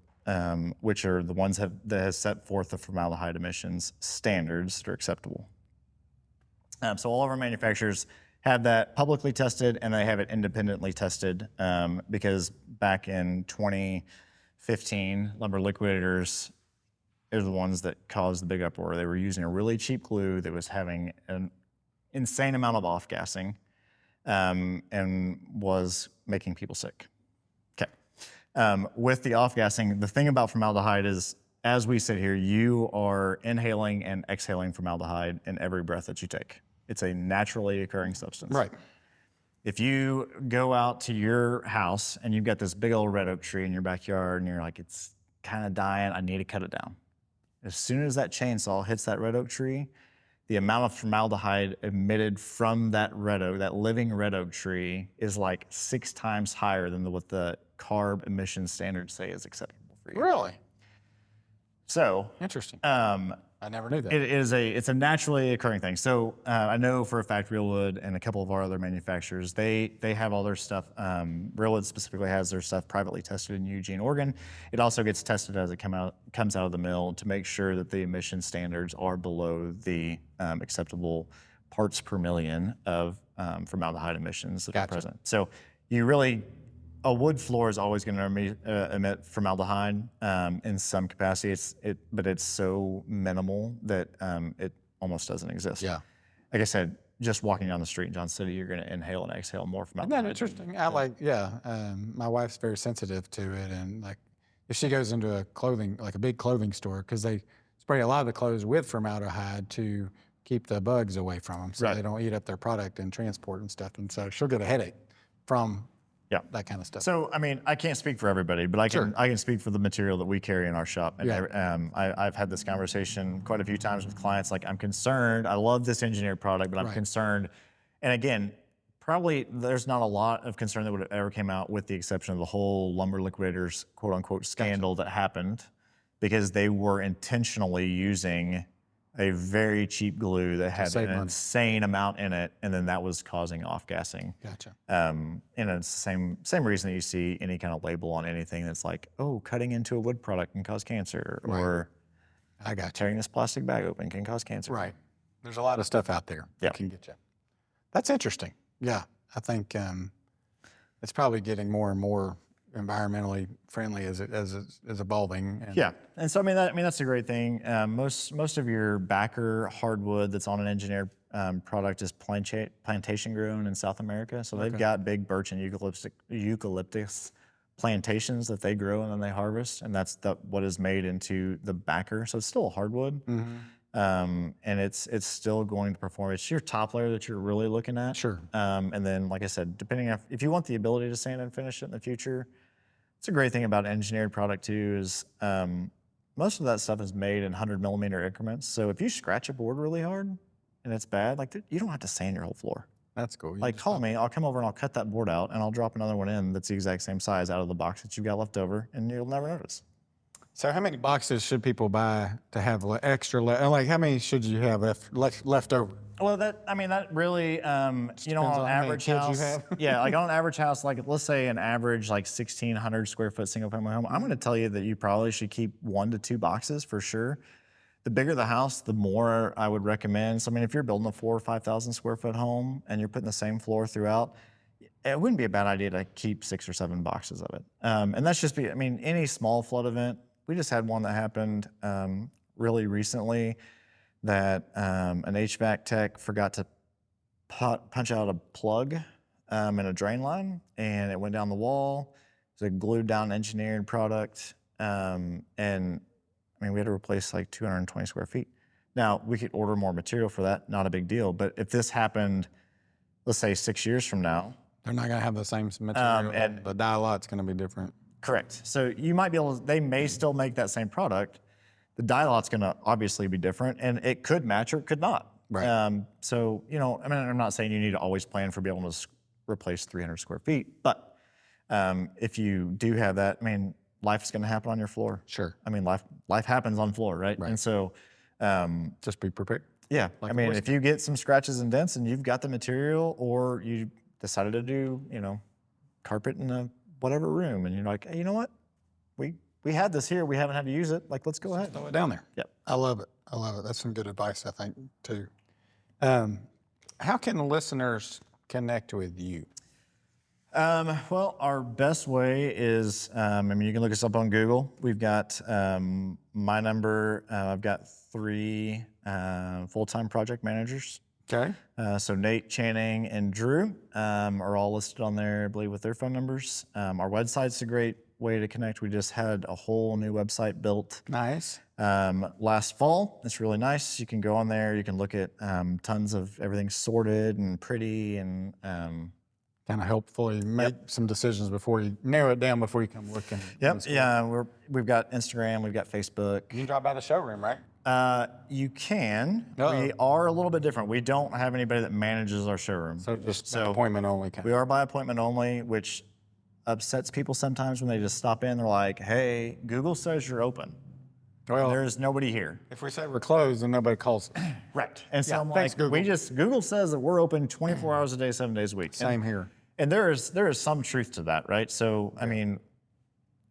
which are the ones that has set forth the formaldehyde emissions standards that are acceptable. So all of our manufacturers have that publicly tested, and they have it independently tested, because back in 2015, Lumber Liquidators are the ones that caused the big uproar. They were using a really cheap glue that was having an insane amount of off-gassing, and was making people sick. Okay. With the off-gassing, the thing about formaldehyde is, as we sit here, you are inhaling and exhaling formaldehyde in every breath that you take. It's a naturally occurring substance. Right. If you go out to your house and you've got this big old red oak tree in your backyard and you're like, it's kind of dying, I need to cut it down. As soon as that chainsaw hits that red oak tree, the amount of formaldehyde emitted from that red oak, that living red oak tree, is like 6 times higher than what the CARB emission standards say is acceptable for you. Really? So, Interesting. I never knew that. It's a naturally occurring thing. So I know for a fact Realwood and a couple of our other manufacturers, they have all their stuff. Realwood specifically has their stuff privately tested in Eugene, Oregon. It also gets tested as it comes out of the mill to make sure that the emission standards are below the acceptable parts per million of formaldehyde emissions that are present. So you really, a wood floor is always going to emit formaldehyde in some capacity. But it's so minimal that it almost doesn't exist. Yeah. Like I said, just walking down the street in Johnson City, you're going to inhale and exhale more formaldehyde. Isn't that interesting? My wife's very sensitive to it, and like if she goes into a big clothing store, because they spray a lot of the clothes with formaldehyde to keep the bugs away from them, so they don't eat up their product in transport and stuff, and so she'll get a headache from that kind of stuff. So, I mean, I can't speak for everybody, but I can speak for the material that we carry in our shop. And I've had this conversation quite a few times with clients. Like, I'm concerned. I love this engineered product, but I'm concerned. And again, probably there's not a lot of concern that would have ever came out, with the exception of the whole lumber liquidators quote unquote scandal that happened, because they were intentionally using a very cheap glue that had an insane amount in it, and then that was causing off-gassing. Gotcha. And it's the same reason that you see any kind of label on anything that's like, oh, cutting into a wood product can cause cancer, or tearing this plastic bag open can cause cancer. Right. There's a lot of stuff out there that can get you. That's interesting. Yeah, I think it's probably getting more and more environmentally friendly as it's evolving. And so I mean that's a great thing. Most of your backer hardwood that's on an engineered product is plantation grown in South America. So they've got big birch and eucalyptus plantations that they grow and then they harvest, and that's what is made into the backer. So it's still a hardwood, and it's still going to perform. It's your top layer that you're really looking at. Sure. And then, like I said, depending on if you want the ability to sand and finish it in the future. It's a great thing about an engineered product too is most of that stuff is made in 100 millimeter increments. So if you scratch a board really hard and it's bad, like you don't have to sand your whole floor. That's cool. Like call me, I'll come over and I'll cut that board out and I'll drop another one in that's the exact same size out of the box that you've got left over, and you'll never notice. So how many boxes should people buy to have extra? Like how many should you have left over? Well, that really, on an average house, like on an average house, like let's say an average like 1,600 square foot single family home, I'm going to tell you that you probably should keep 1 to 2 boxes for sure. The bigger the house, the more I would recommend. So I mean, if you're building a 4,000 or 5,000 square foot home and you're putting the same floor throughout, it wouldn't be a bad idea to keep 6 or 7 boxes of it. And that's just any small flood event. We just had one that happened really recently. That an HVAC tech forgot to punch out a plug in a drain line, and it went down the wall. It was a glued down engineered product, and we had to replace like 220 square feet. Now, we could order more material for that, not a big deal, but if this happened, let's say 6 years from now, they're not going to have the same material, and the die lot's going to be different. Correct. So you might be able to, they may still make that same product. The die lot's going to obviously be different, and it could match or it could not. Right. So, I'm not saying you need to always plan for being able to replace 300 square feet, but if you do have that, life's going to happen on your floor. Sure. Life happens on floor, right? And so, just be prepared. Yeah. If you get some scratches and dents and you've got the material, or you decided to do, carpet in a whatever room, and you're like, hey, you know what? We had this here. We haven't had to use it. Like, let's go ahead. Throw it down there. Yep. I love it. That's some good advice, I think, too. How can listeners connect with you? Well, our best way is, you can look us up on Google. We've got my number. I've got 3 full-time project managers. Okay. So Nate, Channing, and Drew are all listed on there, I believe, with their phone numbers. Our website's a great way to connect. We just had a whole new website built. Nice. Last fall. It's really nice. You can go on there. You can look at tons of everything sorted and pretty, and kind of helpfully make some decisions before you narrow it down before you come looking. Yep. Yeah. We've got Instagram. We've got Facebook. You can drop by the showroom, right? You can. Uh-oh. We are a little bit different. We don't have anybody that manages our showroom. So just appointment only. We are by appointment only, which upsets people sometimes when they just stop in. They're like, hey, Google says you're open. Well, there is nobody here. if we say we're closed, then nobody calls us. Right. And so Yeah, I'm thanks, like, Google. Google says that we're open 24 hours a day, 7 days a week. Same here. And there is some truth to that, right? So, I mean,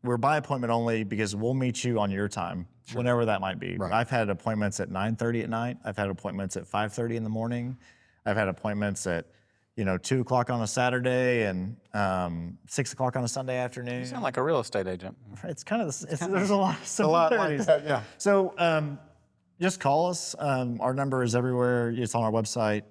we're by appointment only because we'll meet you on your time, whenever that might be. Right. I've had appointments at 9:30 at night. I've had appointments at 5:30 in the morning. I've had appointments at 2 o'clock on a Saturday and 6 o'clock on a Sunday afternoon. You sound like a real estate agent. It's kind of there's a lot of A lot like similarities. that, yeah. So just call us. Our number is everywhere. It's on our website.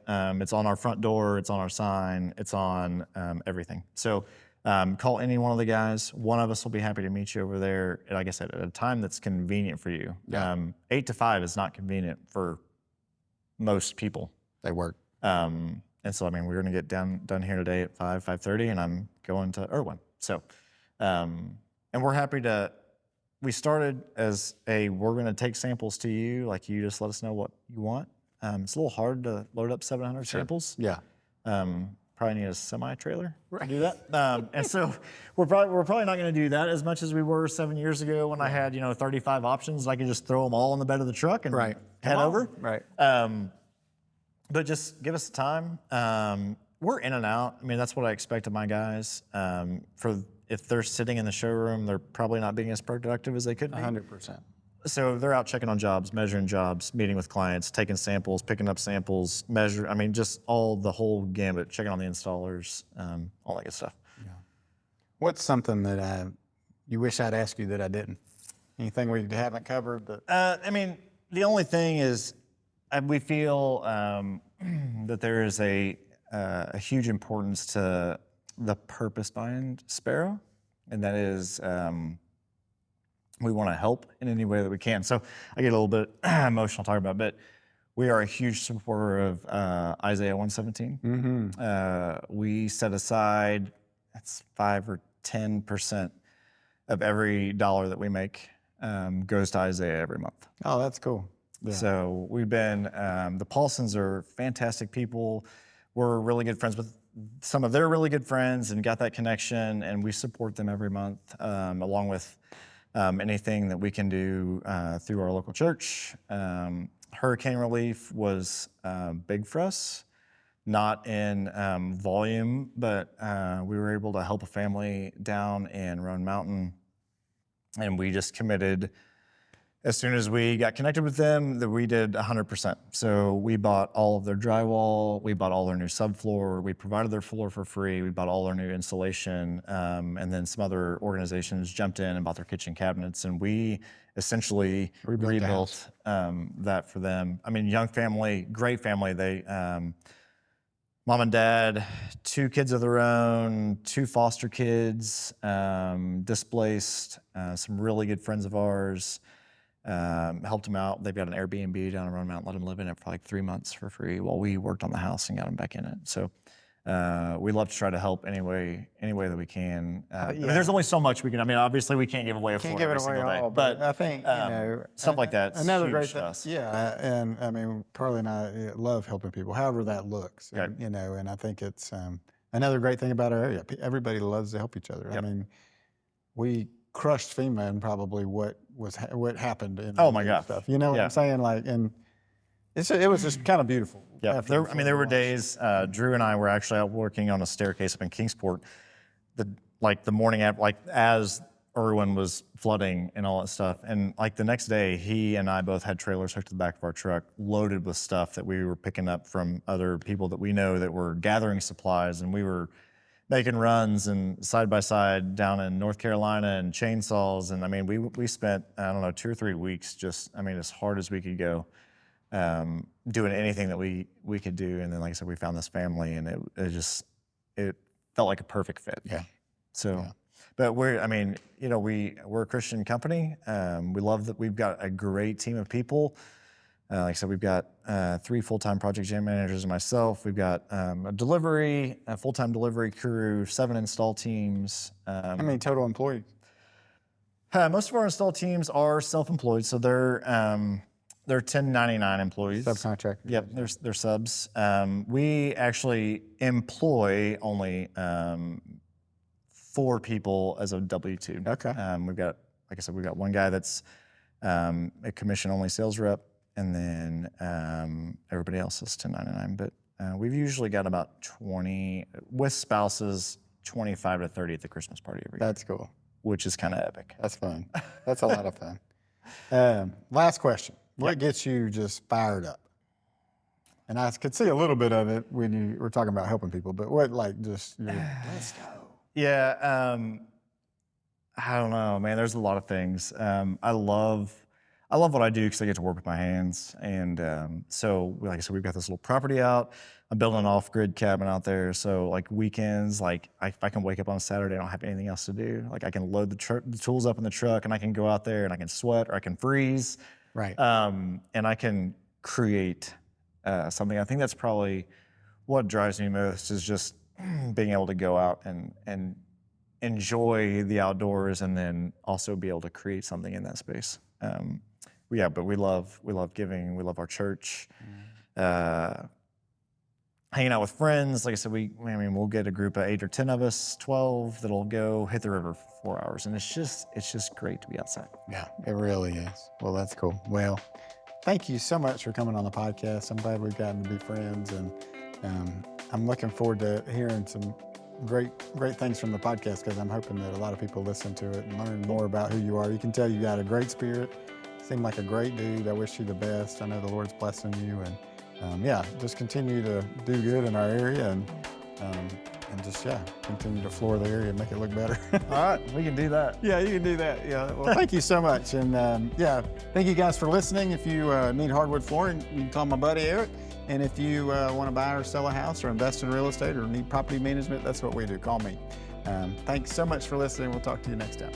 It's on our front door. It's on our sign. It's on everything. So call any one of the guys. One of us will be happy to meet you over there. Like I said, at a time that's convenient for you. Yeah. 8 to 5 is not convenient for most people. They work. And so, I mean, we're going to get done here today at 5:30, and I'm going to Irwin. So, and we're happy to. We started as we're going to take samples to you, like you just let us know what you want. It's a little hard to load up 700 samples. Yeah. Probably need a semi-trailer to do that. And so we're probably not going to do that as much as we were 7 years ago when I had 35 options. I could just throw them all in the bed of the truck and head over. Right. But just give us the time. We're in and out. I mean, that's what I expect of my guys. If they're sitting in the showroom, they're probably not being as productive as they could be. 100%. So they're out checking on jobs, measuring jobs, meeting with clients, taking samples, picking up samples, I mean, just the whole gambit, checking on the installers, all that good stuff. Yeah. What's something that you wish I'd asked you that I didn't? Anything we haven't covered? I mean, the only thing is we feel that there is a huge importance to the purpose behind Spero, and that is we want to help in any way that we can. So I get a little bit emotional talking about it, but we are a huge supporter of Isaiah 117. Mm-hmm. We set aside, that's 5 or 10% of every dollar that we make goes to Isaiah every month. Oh, that's cool. Yeah. So we've been, the Paulsons are fantastic people. We're really good friends with some of their really good friends and got that connection, and we support them every month, along with anything that we can do through our local church. Hurricane relief was big for us, not in volume, but we were able to help a family down in Roan Mountain, and we just committed as soon as we got connected with them that we did 100%. So we bought all of their drywall, we bought all their new subfloor, we provided their floor for free, we bought all their new insulation, and then some other organizations jumped in and bought their kitchen cabinets, and we essentially rebuilt that for them. I mean, young family, great family. They, mom and dad, 2 kids of their own, 2 foster kids, displaced, some really good friends of ours. Helped them out. They've got an Airbnb down in Roan Mountain, let them live in it for like 3 months for free while we worked on the house and got them back in it. So we love to try to help any way that we can. I mean, there's only so much we can. I mean, obviously we can't give away a floor every single day, but I think stuff like that. Another great thing. Yeah, and I mean, Carly and I love helping people, however that looks. And, and I think it's another great thing about our area. Everybody loves to help each other. Yep. I mean, we crushed FEMA and probably what happened in oh my God stuff. You know what I'm saying? Like, and it was just kind of beautiful. Yeah, there were days. Drew and I were actually out working on a staircase up in Kingsport. The morning after, as Irwin was flooding and all that stuff, and the next day, he and I both had trailers hooked to the back of our truck, loaded with stuff that we were picking up from other people that we know that were gathering supplies, and we were making runs and side by side down in North Carolina and chainsaws. And I mean, we spent, 2 or 3 weeks just, as hard as we could go, doing anything that we could do. And then, like I said, we found this family, and it felt like a perfect fit. Yeah. So, but we're a Christian company. We love that we've got a great team of people. Like I said, we've got 3 full-time project jam managers and myself. We've got a full-time delivery crew, 7 install teams. How many total employees? Most of our install teams are self-employed, so they're 1099 employees. Subcontractors. Yep, they're subs. We actually employ only 4 people as a W-2. Okay. We've got, like I said, we've got one guy that's a commission-only sales rep, and then everybody else is 1099. But we've usually got about 20, with spouses, 25 to 30 at the Christmas party every year. That's cool. Which is kind of epic. That's fun. That's a lot of fun. Last question. What gets you just fired up? And I could see a little bit of it when you were talking about helping people, but what, like, just, let's go. Yeah, I don't know, man. There's a lot of things. I love what I do because I get to work with my hands. And so, like I said, we've got this little property out. I'm building an off-grid cabin out there. So, like, weekends, like, if I can wake up on a Saturday, I don't have anything else to do. Like, I can load the tools up in the truck, and I can go out there, and I can sweat, or I can freeze. Right. And I can create something. I think that's probably what drives me most, is just being able to go out and enjoy the outdoors, and then also be able to create something in that space. Yeah, but we love giving. We love our church. Hanging out with friends. Like I said, we'll get a group of 8 or 10 of us, 12, that'll go hit the river for 4 hours, and it's just great to be outside. Yeah, it really is. Well, that's cool. Well, thank you so much for coming on the podcast. I'm glad we've gotten to be friends, and I'm looking forward to hearing some great things from the podcast, because I'm hoping that a lot of people listen to it and learn more about who you are. You can tell you got a great spirit. Seem like a great dude. I wish you the best. I know the Lord's blessing you, and just continue to do good in our area, and just continue to floor the area and make it look better. All right, we can do that. Yeah, you can do that. Yeah. Well, thank you so much, and thank you guys for listening. If you need hardwood flooring, you can call my buddy Eric. And if you want to buy or sell a house, or invest in real estate, or need property management, that's what we do. Call me. Thanks so much for listening. We'll talk to you next time.